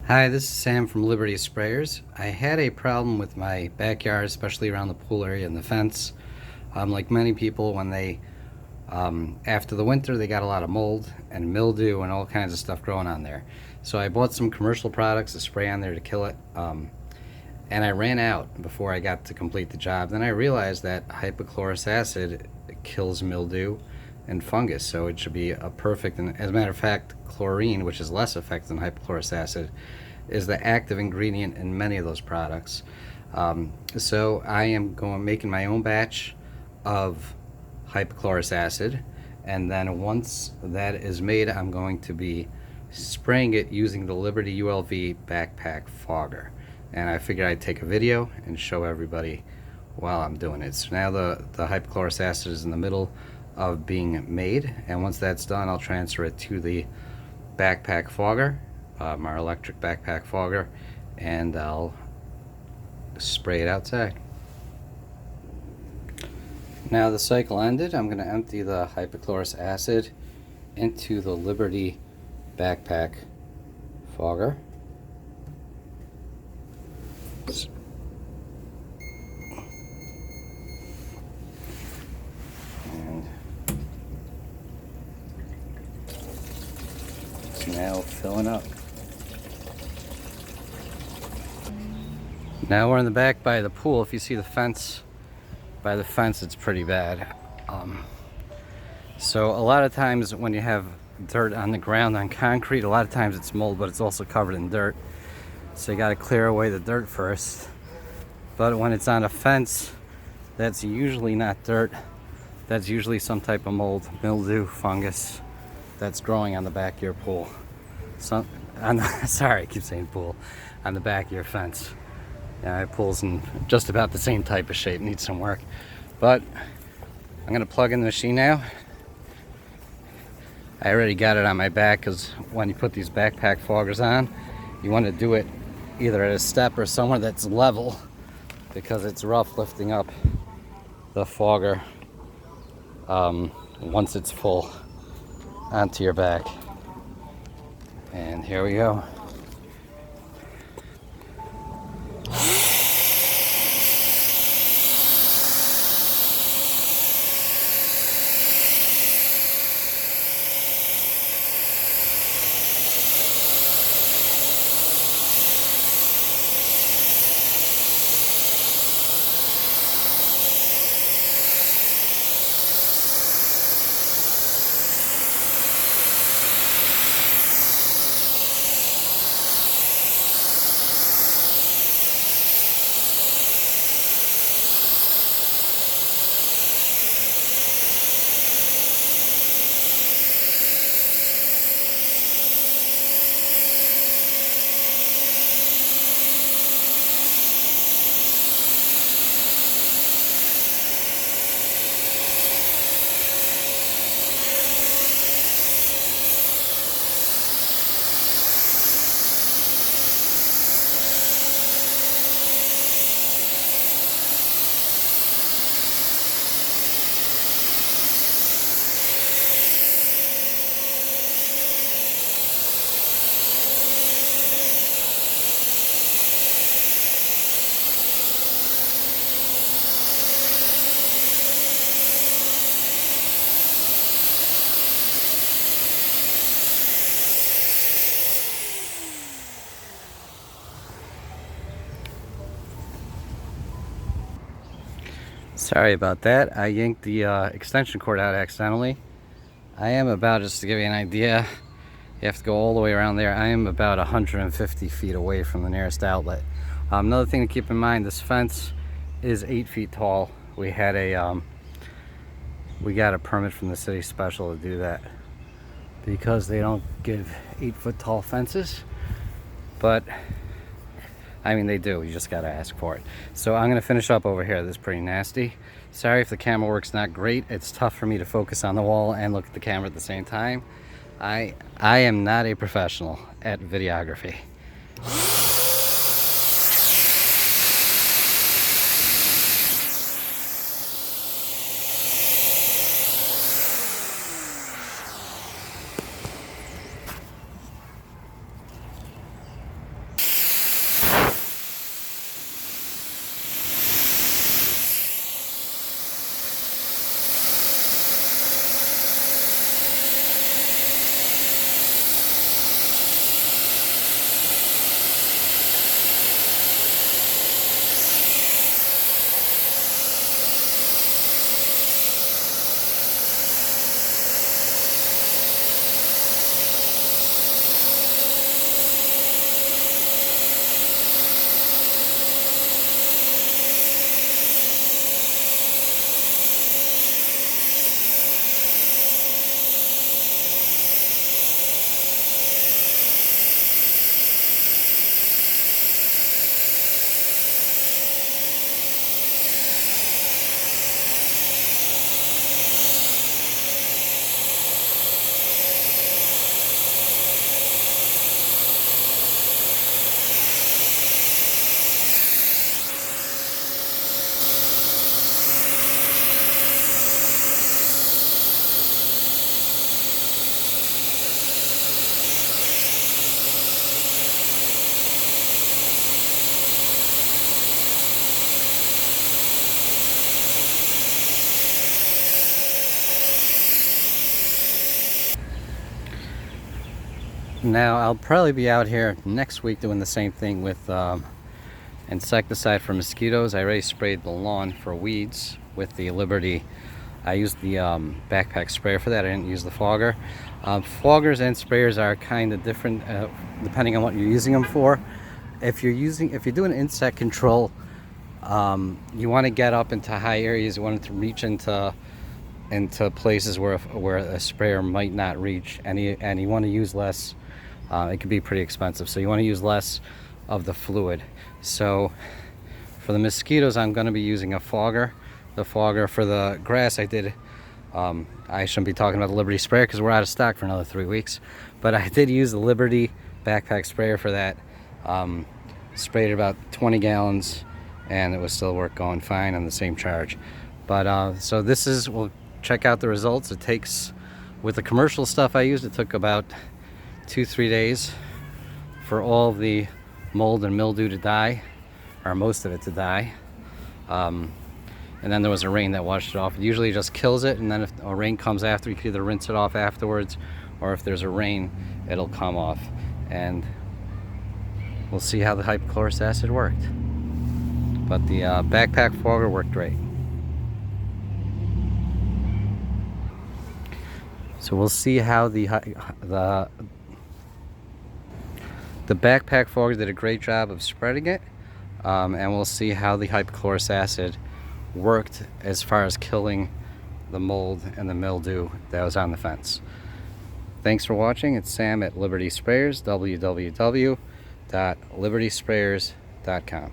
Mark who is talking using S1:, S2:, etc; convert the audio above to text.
S1: Hi, this is Sam from Liberty Sprayers. I had a problem with my backyard, especially around the pool area and the fence. Like many people, when they, after the winter, they got a lot of mold and mildew and all kinds of stuff growing on there. So I bought some commercial products to spray on there to kill it. And I ran out before I got to complete the job. Then I realized that hypochlorous acid kills mildew and fungus, so it should be a perfect, and as a matter of fact, chlorine, which is less effective than hypochlorous acid, is the active ingredient in many of those products. So I am making my own batch of hypochlorous acid, and then once that is made, I'm going to be spraying it using the Liberty ULV backpack fogger. And I figured I'd take a video and show everybody while I'm doing it. So now the hypochlorous acid is in the middle of being made, and once that's done, I'll transfer it to the backpack fogger, our electric backpack fogger, and I'll spray it outside. Now the cycle ended, I'm going to empty the hypochlorous acid into the Liberty backpack fogger. Now filling up. Now we're in the back by the pool. If you see the fence, by the fence it's pretty bad. So a lot of times when you have dirt on the ground on concrete, a lot of times it's mold, but it's also covered in dirt. So you got to clear away the dirt first. But when it's on a fence, that's usually not dirt. That's usually some type of mold, mildew, fungus that's growing on the back of your pool. Sorry, I keep saying pool. On the back of your fence. Yeah, my pool's in just about the same type of shape, needs some work. But I'm gonna plug in the machine now. I already got it on my back, because when you put these backpack foggers on, you want to do it either at a step or somewhere that's level, because it's rough lifting up the fogger once it's full onto your back. And here we go. Sorry about that. I yanked the extension cord out accidentally. I am about, just to give you an idea, you have to go all the way around there. I am about 150 feet away from the nearest outlet. Another thing to keep in mind, this fence is 8 feet tall. We had we got a permit from the city special to do that, because they don't give 8-foot tall fences. But I mean, they do, you just gotta ask for it. So I'm gonna finish up over here. This is pretty nasty. Sorry if the camera work's not great. It's tough for me to focus on the wall and look at the camera at the same time. I am not a professional at videography. Now I'll probably be out here next week doing the same thing with insecticide for mosquitoes. I already sprayed the lawn for weeds with the Liberty. I used the backpack sprayer for that. I didn't use the fogger. Foggers and sprayers are kind of different depending on what you're using them for. If you're doing insect control, you want to get up into high areas. You want to reach into places where a sprayer might not reach, and you want to use less. It can be pretty expensive, so you want to use less of the fluid. So for the mosquitoes, I'm going to be using a fogger. The fogger for the grass, I shouldn't be talking about the Liberty sprayer because we're out of stock for another 3 weeks, but I did use the Liberty backpack sprayer for that. Sprayed about 20 gallons and it was still going fine on the same charge. But so we'll check out the results. It takes, with the commercial stuff I used, it took about 2-3 days for all the mold and mildew to die, or most of it to die. And then there was a rain that washed it off. It usually just kills it, and then if a rain comes after, you can either rinse it off afterwards, or if there's a rain, it'll come off. And we'll see how the hypochlorous acid worked. But the backpack fogger worked great. So we'll see how the backpack fogger did a great job of spreading it, and we'll see how the hypochlorous acid worked as far as killing the mold and the mildew that was on the fence. Thanks for watching. It's Sam at Liberty Sprayers, www.libertysprayers.com.